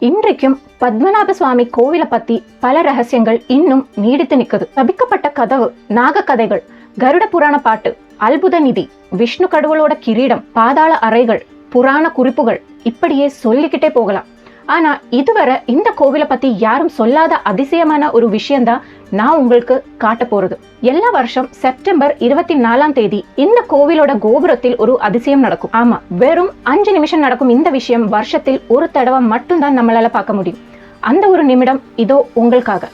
இன்றைக்கும் பத்மநாப சுவாமி கோவிலை பத்தி பல ரகசியங்கள் இன்னும் நீடித்து நிற்குது. தபிக்கப்பட்ட கதவு, நாக கதைகள், கருட புராண பாட்டு, அல்புத நிதி, விஷ்ணு கடவுளோட கிரீடம், பாதாள அறைகள், புராண குறிப்புகள், இப்படியே சொல்லிக்கிட்டே போகலாம். ஆனா இதுவரை இந்த கோவிலை பத்தி யாரும் சொல்லாத அதிசயமான ஒரு விஷயம்தான் நான் உங்களுக்கு காட்ட போறது. எல்லா வருஷம் செப்டம்பர் 24ஆம் தேதி இந்த கோவிலோட கோபுரத்தில் ஒரு அதிசயம் நடக்கும். ஆமா, வெறும் 5 நிமிஷம் நடக்கும் இந்த விஷயம் வருஷத்தில் ஒரு தடவை மட்டும்தான் நம்மளால பார்க்க முடியும். அந்த ஒரு நிமிடம் இதோ உங்களுக்காக.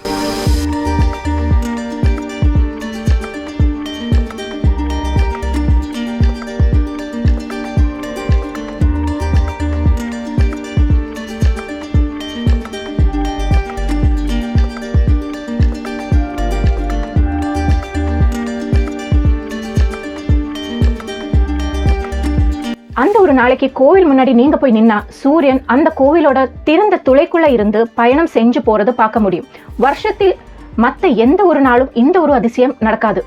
அந்த ஒரு நாளைக்கு கோவில் முன்னாடி நீங்க போய் நின்னா சூரியன் அந்த கோவிலோட திறந்த துளைக்குள்ள இருந்து பயணம் செஞ்சு போறது பார்க்க முடியும். வருஷத்தில் மத்த எந்த ஒரு நாளும் இந்த ஒரு அதிசயம் நடக்காது.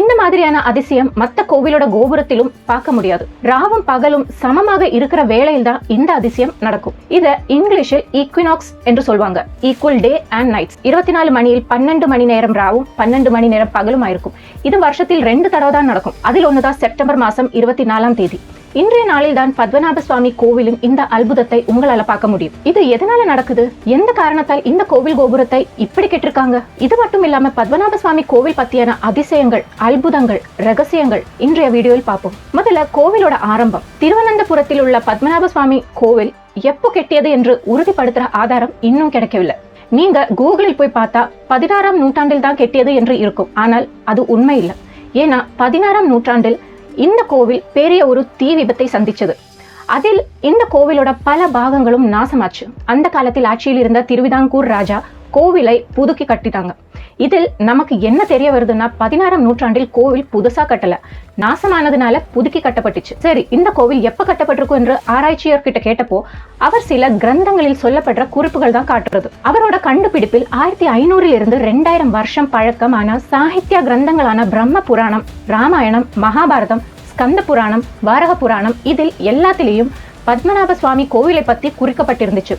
இந்த மாதிரியான அதிசயம் மத்த கோவிலோட கோபுரத்திலும் பார்க்க முடியாது. ராவும் பகலும் சமமாக இருக்கிற வேளையில் தான் இந்த அதிசயம் நடக்கும். இத இங்கிலீஷில் ஈக்வினாக்ஸ் என்று சொல்வாங்க. Equal day and nights. 24 மணியில் 12 மணி நேரம் ராவும் 12 மணி நேரம் பகலும் ஆயிருக்கும். இது வருஷத்தில் 2 தடவை தான் நடக்கும். அதில் ஒண்ணுதான் செப்டம்பர் மாசம் 24ஆம் தேதி. இன்றைய நாளில் தான் பத்மநாப சுவாமி கோவிலின் இந்த அற்புதத்தை உங்களால பார்க்க முடியும். இது எதனால நடக்குது, எந்த காரணத்தால் இந்த கோவில் கோபுரத்தை இப்படி கெட்டிருக்காங்க? இது மட்டும் இல்லாம பத்மநாப சுவாமி கோவில் பத்தியான அதிசயங்கள், அற்புதங்கள், ரகசியங்கள் இன்றைய வீடியோவில் பார்ப்போம். முதல்ல கோவிலோட ஆரம்பம். திருவனந்தபுரத்தில் உள்ள பத்மநாப சுவாமி கோவில் எப்போ கெட்டியது என்று உறுதிப்படுத்துற ஆதாரம் இன்னும் கிடைக்கவில்லை. நீங்க கூகுளில் போய் பார்த்தா 16ஆம் நூற்றாண்டில் தான் கெட்டியது என்று இருக்கும். ஆனால் அது உண்மை இல்லை. ஏன்னா 16ஆம் நூற்றாண்டில் இந்த கோவில் பெரிய ஒரு தீ விபத்தை சந்திச்சது. அதில் இந்த கோவிலோட பல பாகங்களும் நாசமாச்சு. அந்த காலத்தில் ஆட்சியில் இருந்த திருவிதாங்கூர் ராஜா கோவிலை புதுக்கி கட்டிட்டாங்க. இதில் நமக்கு என்ன தெரிய வருதுன்னா 16ஆம் நூற்றாண்டில் கோவில் புதுசா கட்டல, நாசமானதுனால புதுக்கி கட்டப்பட்டுச்சு. சரி, இந்த கோவில் எப்ப கட்டப்பட்டிருக்கும் என்று ஆராய்ச்சியர்கிட்ட கேட்டப்போ அவர் சில கிரந்தங்களில் சொல்லப்படுற குறிப்புகள் தான் காட்டுறது. அவரோட கண்டுபிடிப்பில் 1500 இருந்து 2000 வருஷம் பழக்கமான சாகித்ய கிரந்தங்களான பிரம்ம புராணம், ராமாயணம், மகாபாரதம், ஸ்கந்த புராணம், வாரக புராணம், இதில் எல்லாத்திலையும் பத்மநாப சுவாமி கோவிலை பத்தி குறிக்கப்பட்டிருந்துச்சு.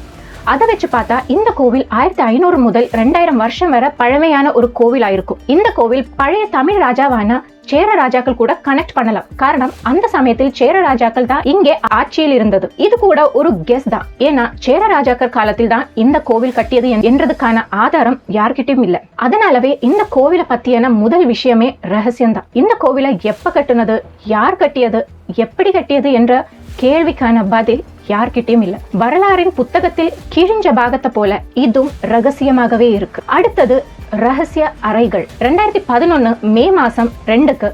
அதை வச்சு பார்த்தா இந்த கோவில் 1500 முதல் 2000 வருஷம் வரை பழமையான ஒரு கோவில் ஆயிருக்கும். இந்த கோவில் பழைய தமிழ் ராஜாவான சேர ராஜாக்கள் கூட கனெக்ட் பண்ணலாம். காரணம், அந்த சமயத்தில் சேர ராஜாக்கள் தான் இங்கே ஆட்சியில் இருந்தது. இது கூட ஒரு கெஸ் தான். ஏன்னா சேர ராஜாக்கள் காலத்தில் தான் இந்த கோவில் கட்டியது என்றதுக்கான ஆதாரம் யார்கிட்டயும் இல்ல. அதனாலவே இந்த கோவிலை பத்தியான முதல் விஷயமே ரகசியம்தான். இந்த கோவிலை எப்ப கட்டுனது, யார் கட்டியது, எப்படி கட்டியது என்ற கேள்விக்கான பதில் யார்கிட்டயும் இல்ல. வரலாறின் புத்தகத்தில் கிழிஞ்ச பாகத்தை போல இதுவும் ரகசியமாகவே இருக்கு. அடுத்தது ரகசிய அறைகள். 2011 மே மாசம் 2க்கு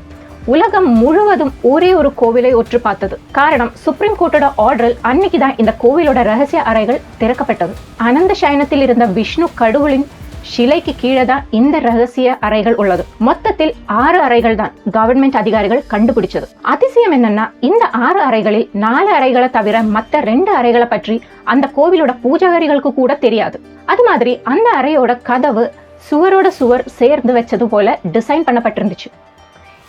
உலகம் முழுவதும் ஒரே ஒரு கோவிலை ஒற்று பார்த்தது. காரணம், சுப்ரீம் கோர்ட்டோட ஆர்டரில் அன்னைக்கு தான் இந்த கோவிலோட ரகசிய அறைகள் திறக்கப்பட்டது. அனந்த சயனத்தில் இருந்த விஷ்ணு கடவுளின் சிலைக்கு கீழே தான் இந்த ரகசிய அறைகள் உள்ளது. மொத்தத்தில் 6 அறைகள் தான் கவர்மெண்ட் அதிகாரிகள் கண்டுபிடிச்சது. அதிசயம் என்னன்னா, இந்த 6 அறைகளில் 4 அறைகளை தவிர மற்ற 2 அறைகளை பற்றி அந்த கோவிலோட பூஜாரிகளுக்கு கூட தெரியாது. அது மாதிரி அந்த அறையோட கதவு சுவரோட சுவர் சேர்ந்து வச்சது போல டிசைன் பண்ணப்பட்டிருந்துச்சு.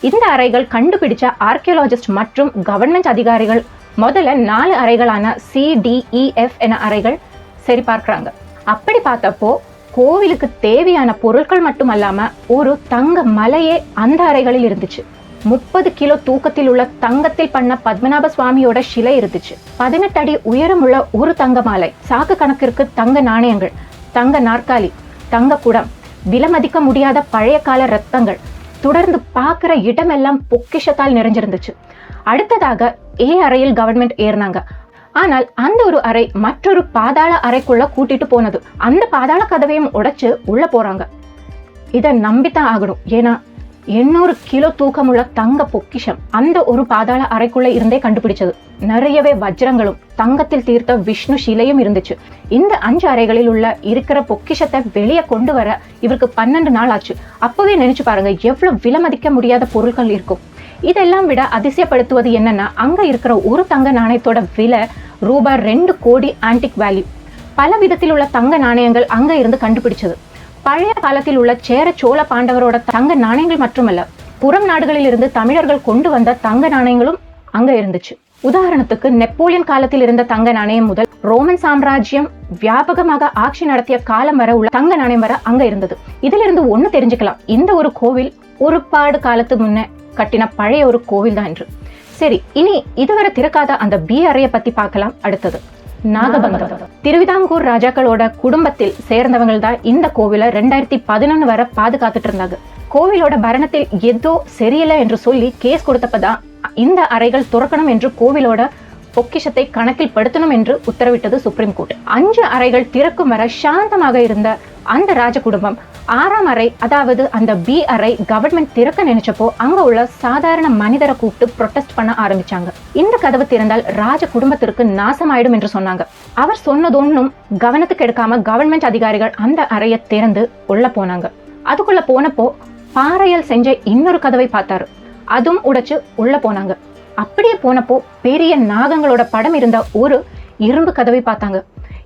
இந்த அறைகள் கண்டுபிடிச்ச ஆர்கியோலஜிஸ்ட் மற்றும் கவர்மெண்ட் அதிகாரிகள் முதல்ல 4 அறைகளான CDEF என அறைகள் சரி பார்க்கிறாங்க. அப்படி பார்த்தப்போ கோவிலுக்கு தேவையான பொருட்கள் மட்டுமல்லாம ஒரு தங்க மலையே அந்த அறைகளில் இருந்துச்சு. 30 கிலோ தூக்கத்தில் உள்ள தங்கத்தில் பண்ண பத்மநாப சுவாமியோட சிலை இருந்துச்சு. 18 அடி உயரமுள்ள ஒரு தங்க மாலை, சாக்கு கணக்கிற்கு தங்க நாணயங்கள், தங்க நாற்காலி, தங்க குடம், விலமதிக்க முடியாத பழைய கால ரத்தங்கள், தொடர்ந்து பார்க்கிற இடமெல்லாம் பொக்கிஷத்தால் நிறைஞ்சிருந்துச்சு. அடுத்ததாக அறையில் கவர்மெண்ட் ஏறினாங்க. ஆனால் அந்த ஒரு அறை மற்றொரு பாதாள அறைக்குள்ள கூட்டிட்டு போனது. அந்த பாதாள கதவையும் உடைச்சு உள்ள போறாங்க. இதை நம்பித்தான் ஆகணும். ஏன்னா 800 கிலோ தூக்கமுள்ள தங்க பொக்கிஷம் அந்த ஒரு பாதாள அறைக்குள்ள இருந்தே கண்டுபிடிச்சது. நிறையவே வஜ்ரங்களும் தங்கத்தில் தீர்த்த விஷ்ணு சிலையும் இருந்துச்சு. இந்த 5 அறைகளில் உள்ள இருக்கிற பொக்கிஷத்தை வெளியே கொண்டு வர இவருக்கு 12 நாள் ஆச்சு. அப்பவே நினைச்சு பாருங்க எவ்வளவு விலமதிக்க முடியாத பொருட்கள் இருக்கும். இதெல்லாம் விட அதிசயப்படுத்துவது என்னன்னா, அங்க இருக்கிற ஒரு தங்க நாணயத்தோட விலை ரூபாய் 2 கோடி ஆன்டிக் வேல்யூ. பல விதத்தில் உள்ள தங்க நாணயங்கள் அங்க இருந்து கண்டுபிடிச்சது. பழைய காலத்தில் உள்ள சேர சோழ பாண்டவரோட தங்க நாணயங்கள் மட்டுமல்ல, புறம் நாடுகளில் இருந்து தமிழர்கள் கொண்டு வந்த தங்க நாணயங்களும் அங்க இருந்துச்சு. உதாரணத்துக்கு நெப்போலியன் காலத்தில் இருந்த தங்க நாணயம் முதல் ரோமன் சாம்ராஜ்யம் வியாபகமாக ஆட்சி நடத்திய காலம் வர உள்ள தங்க நாணயம் வர அங்க இருந்தது. இதுல இருந்து ஒண்ணு தெரிஞ்சுக்கலாம், இந்த ஒரு கோவில் ஒரு பாடு காலத்து முன்ன கட்டின பழைய ஒரு கோவில் தான் என்று. சரி, இனி இதுவரை திறக்காத அந்த பி அறையை பத்தி பார்க்கலாம். அடுத்தது நாகபந்தம். திருவிதாங்கூர் ராஜாக்களோட குடும்பத்தில் சேர்ந்தவங்க தான் இந்த கோவிலை 2011 வரை பாதுகாத்துட்டு இருந்தாங்க. கோவிலோட பரணத்தில் ஏதோ சரியில்லை என்று சொல்லி கேஸ் கொடுத்தப்பதான் இந்த அறைகள் துறக்கணும் என்று கோவிலோட பொக்கிஷத்தை கணக்கில் படுத்தணும் என்று உத்தரவிட்டது சுப்ரீம் கோர்ட். 5 அறைகள் திறக்கும் வரை சாந்தமாக இருந்த அந்த ராஜ குடும்பம் 6ஆம் அறை, அதாவது அந்த பி அறை கவர்மெண்ட் திறக்க நினைச்சப்போ அங்க உள்ள சாதாரண மனிதரை கூப்பிட்டு ப்ரொடெஸ்ட் பண்ண ஆரம்பிச்சாங்க. இந்த கதவு திறந்தால் ராஜ குடும்பத்திற்கு நாசமாயிடும் என்று சொன்னாங்க. அவர் சொன்னதொன்னும் கவனத்துக்கு எடுக்காம கவர்மெண்ட் அதிகாரிகள் அந்த அறையை திறந்து உள்ள போனாங்க. அதுக்குள்ள போனப்போ பாறையால் செஞ்ச இன்னொரு கதவை பார்த்தாரு. அதுவும் உடைச்சு உள்ள போனாங்க. அப்படியே போனப்போ பெரிய நாகங்களோட படம் இருந்த ஒரு இரும்பு கதவை பார்த்தாங்க.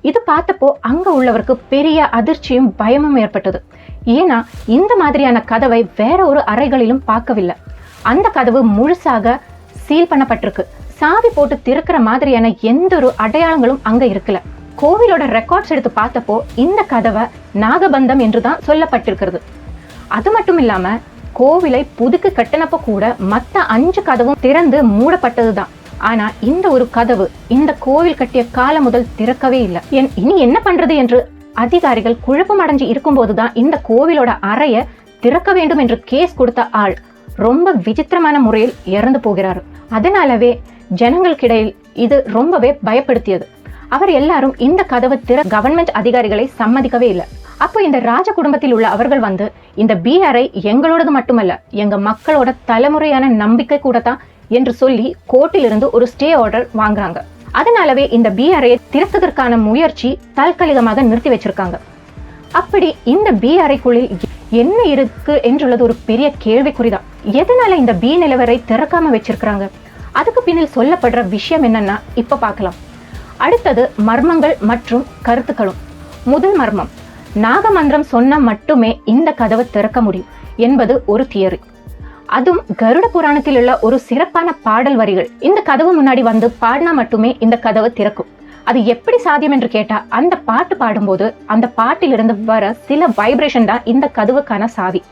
இது பார்த்தப்போ அங்க உள்ளவருக்கு பெரிய அதிர்ச்சியும் பயமும் ஏற்பட்டது. ஏன்னா இந்த மாதிரியான கதவை வேற ஒரு அறைகளிலும் பார்க்கவில்லை. அந்த கதவு முழுசாக சீல் பண்ணப்பட்டிருக்கு. சாவி போட்டு திறக்கிற மாதிரியான எந்த ஒரு அடையாளங்களும் அங்க இருக்கல. கோவிலோட ரெக்கார்ட்ஸ் எடுத்து பார்த்தப்போ இந்த கதவை நாகபந்தம் என்றுதான் சொல்லப்பட்டிருக்கிறது. அது மட்டும் இல்லாம கோவிலை புதுக்கு கட்டினப்ப கூட மற்ற 5 கதவும் திறந்து மூடப்பட்டதுதான். ஆனா இந்த ஒரு கதவு இந்த கோவில் கட்டிய காலம் முதல் திறக்கவே இல்லை. இனி என்ன பண்றது என்று அதிகாரிகள் குழப்பம் அடைஞ்சு இருக்கும் போதுதான் இந்த கோவிலோட அறைய திறக்க வேண்டும் என்று கேஸ் கொடுத்த ஆள் ரொம்ப விசித்திரமான முறையில் இறந்து போகிறாரு. அதனாலவே ஜனங்களுக்கிடையில் இது ரொம்பவே பயப்படுத்தியது. அவர் எல்லாரும் இந்த கதவு கவர்மெண்ட் அதிகாரிகளை சம்மதிக்கவே இல்லை. அப்போ இந்த ராஜ குடும்பத்தில் உள்ள அவர்கள் வந்து இந்த பி அறை எங்களோடது மட்டுமல்ல, எங்க மக்களோட தலைமுறையான நம்பிக்கை கூட தான் என்று சொல்லி கோர்ட்டிலிருந்து ஒரு ஸ்டே ஆர்டர் வாங்குறாங்க. அதனாலவே இந்த பி அறையை திறப்பதற்கான முயற்சி தற்காலிகமாக நிறுத்தி வச்சிருக்காங்க. அப்படி இந்த பி அறைக்குள்ளில் என்ன இருக்கு என்றுள்ளது ஒரு பெரிய கேள்விக்குறிதான். எதனால இந்த பி நிலவரை திறக்காம வச்சிருக்காங்க? அதுக்கு பின்னில் சொல்லப்படுற விஷயம் என்னன்னா இப்ப பார்க்கலாம். அடுத்தது மர்மங்கள் மற்றும் கருத்துக்களும். முதல் மர்மம், நாகமந்திரம் சொன்னா மட்டுமே இந்த கதவை திறக்க முடியும் என்பது ஒரு தியரி. அதுவும் கருட புராணத்தில் உள்ள ஒரு சிறப்பான பாடல் வரிகள் இந்த கதவு முன்னாடி வந்து பாடினா மட்டுமே இந்த கதவு திறக்கும். அது எப்படி சாத்தியம் என்று கேட்டா, அந்த பாட்டு பாடும்போது அந்த பாட்டிலிருந்து வர சில வைப்ரேஷன் தான் இந்த கதவுக்கான சாவி.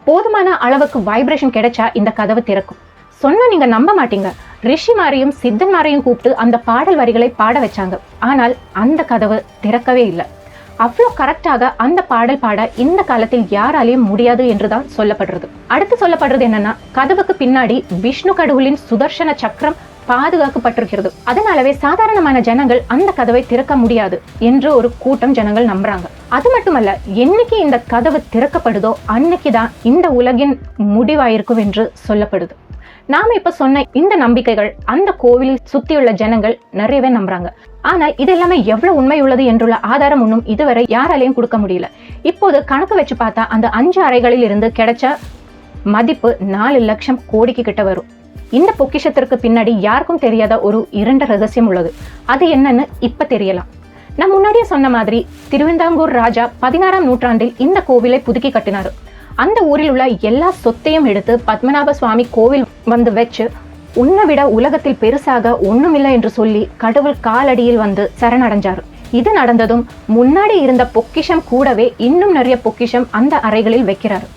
போதுமான அளவுக்கு வைப்ரேஷன் கிடைச்சா இந்த கதவு திறக்கும். சொன்னா நீங்க நம்ப மாட்டீங்க, ரிஷிமாரையும் சித்தன்மாரையும் கூப்பிட்டு அந்த பாடல் வரிகளை பாட வச்சாங்க. ஆனால் அந்த கதவு திறக்கவே இல்லை. அவ்வளோ கரெக்டாக அந்த பாடல் பாட இந்த காலத்தில் யாராலையும் முடியாது என்றுதான் சொல்லப்படுறது. அடுத்து சொல்லப்படுறது என்னன்னா, கதவுக்கு பின்னாடி விஷ்ணு கடவுளின் சுதர்சன சக்கரம் பாதுகாக்கப்பட்டிருக்கிறது. அதனாலவே சாதாரணமான ஜனங்கள் அந்த கதவை திறக்க முடியாது என்று ஒரு கூட்டம் ஜனங்கள் நம்புறாங்க. அது மட்டுமல்ல, என்னைக்கு இந்த கதவு திறக்கப்படுதோ அன்னைக்குதான் இந்த உலகின் முடிவாயிருக்கும் என்று சொல்லப்படுது. நாம இப்ப சொன்ன இந்த நம்பிக்கைகள் அந்த கோவிலில் சுத்தியுள்ள ஜனங்கள் நிறையவே நம்புறாங்க. ஆனால் இதெல்லாமே எவ்வளவு உண்மை உள்ளது என்றுள்ள ஆதாரம் ஒன்றும் இதுவரை யாராலையும் கொடுக்க முடியல. இப்போது கணக்கு வச்சு பார்த்தா அந்த 5 அறைகளில் இருந்து கிடைச்ச மதிப்பு 4 லட்சம் கோடிக்கு கிட்ட வரும். இந்த பொக்கிஷத்திற்கு பின்னாடி யாருக்கும் தெரியாத ஒரு 2 ரகசியம் உள்ளது. அது என்னன்னு இப்ப தெரியலாம். நான் முன்னாடியே சொன்ன மாதிரி திருவிதாங்கூர் ராஜா 16ஆம் நூற்றாண்டில் இந்த கோவிலை புதுக்கி கட்டினாரு. அந்த ஊரில் உள்ள எல்லா சொத்தையும் எடுத்து பத்மநாப சுவாமி கோவில் வந்து வச்சு உன்னை விட உலகத்தில் பெருசாக ஒண்ணுமில்லை என்று சொல்லி கடவுள் காலடியில் வந்து சரணடைஞ்சாரு. இது நடந்ததும் முன்னாடி இருந்த பொக்கிஷம் கூடவே இன்னும் நிறைய பொக்கிஷம் அந்த அறைகளில் வைக்கிறாரு.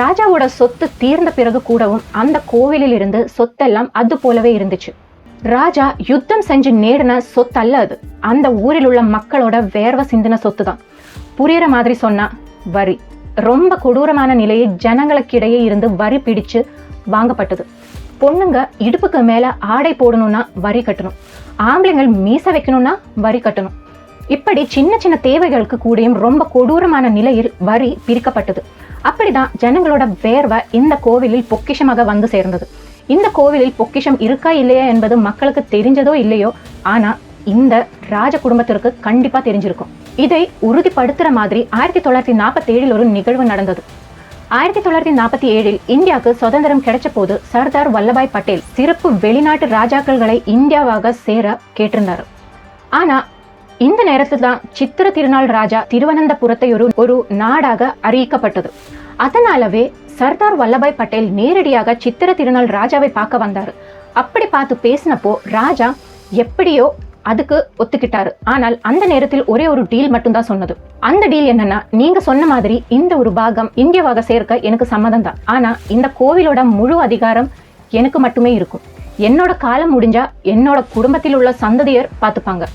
ராஜாவோட சொத்து தீர்ந்த பிறகு கூடவும் அந்த கோவிலில் இருந்து சொத்தெல்லாம் அது போலவே இருந்துச்சு. ராஜா யுத்தம் செஞ்சு நேடின சொத்து அல்ல அது. அந்த ஊரில் உள்ள மக்களோட வேர்வை சிந்தின சொத்து தான். புரியுற மாதிரி சொன்னா, வரி ரொம்ப கொடூரமான நிலையில் ஜனங்களுக்கிடையே இருந்து வரி பிடிச்சு வாங்கப்பட்டது. பொண்ணுங்க இடுப்புக்கு மேல ஆடை போடணும்னா வரி கட்டணும், ஆம்பளைங்கள் மீச வைக்கணும்னா வரி கட்டணும். இப்படி சின்ன சின்ன தேவைகளுக்கு கூடயும் ரொம்ப கொடூரமான நிலையில் வரி பிரிக்கப்பட்டது. அப்படிதான் ஜனங்களோட வேர்வை இந்த கோவிலில் பொக்கிஷமாக வந்து சேர்ந்தது. இந்த கோவிலில் பொக்கிஷம் இருக்கா இல்லையா என்பது மக்களுக்கு தெரிஞ்சதோ இல்லையோ, ஆனா இந்த ராஜ குடும்பத்திற்கு கண்டிப்பா தெரிஞ்சிருக்கும். இதை உறுதிப்படுத்துற மாதிரி 1947 ஒரு நிகழ்வு நடந்தது. 1947 இந்தியாவுக்கு சுதந்திரம் கிடைச்ச போது சர்தார் வல்லபாய் பட்டேல் சிறப்பு வெளிநாட்டு ராஜாக்களை இந்தியாவாக சேர கேட்டிருந்தாரு. ஆனா இந்த நேரத்தில் தான் சித்திர திருநாள் ராஜா திருவனந்தபுரத்தை ஒரு நாடாக அறிவிக்கப்பட்டது. அதனாலவே சர்தார் வல்லபாய் பட்டேல் நேரடியாக சித்திர திருநாள் ராஜாவை பார்க்க வந்தாரு. அப்படி பார்த்து பேசினப்போ ராஜா எப்படியோ அதுக்கு ஒத்துக்கிட்டாரு. ஆனால் அந்த நேரத்தில் ஒரே ஒரு டீல் மட்டும்தான் சொன்னது. அந்த டீல் என்னன்னா, நீங்க சொன்ன மாதிரி இந்த ஒரு பாகம் இந்தியாவாக சேர்க்க எனக்கு சம்மதம் தான். ஆனா இந்த கோவிலோட முழு அதிகாரம் எனக்கு மட்டுமே இருக்கும். என்னோட காலம் முடிஞ்சா என்னோட குடும்பத்தில் உள்ள சந்ததியர் பார்த்துப்பாங்க.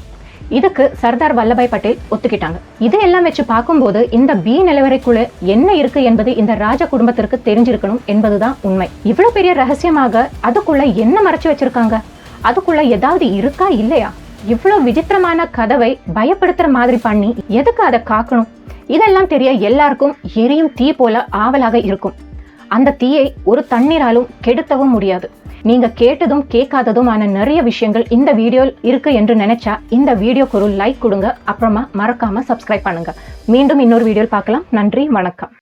இதுக்கு சர்தார் வல்லபாய் பட்டேல் ஒத்துக்கிட்டாங்க. இதையெல்லாம் வச்சு பார்க்கும்போது இந்த பி நிலவரைக்குள்ள என்ன இருக்கு என்பது இந்த ராஜ குடும்பத்திற்கு தெரிஞ்சிருக்கணும் என்பதுதான் உண்மை. இவ்வளவு பெரிய ரகசியமாக அதுக்குள்ள என்ன மறைச்சு வச்சிருக்காங்க? அதுக்குள்ள ஏதாவது இருக்கா இல்லையா? இவ்வளவு விசித்திரமான கதவை பயப்படுத்துற மாதிரி பண்ணி எதுக்கு அதை காக்கணும்? இதெல்லாம் தெரிய எல்லாருக்கும் எரியும் தீ போல ஆவலாக இருக்கும். அந்த தீயை ஒரு தண்ணீராலும் கெடுத்தவும் முடியாது. நீங்க கேட்டதும் கேட்காததுமான நிறைய விஷயங்கள் இந்த வீடியோ இருக்கு என்று நினைச்சா இந்த வீடியோக்கு ஒரு லைக் கொடுங்க. அப்புறமா மறக்காம சப்ஸ்கிரைப் பண்ணுங்க. மீண்டும் இன்னொரு வீடியோ பார்க்கலாம். நன்றி, வணக்கம்.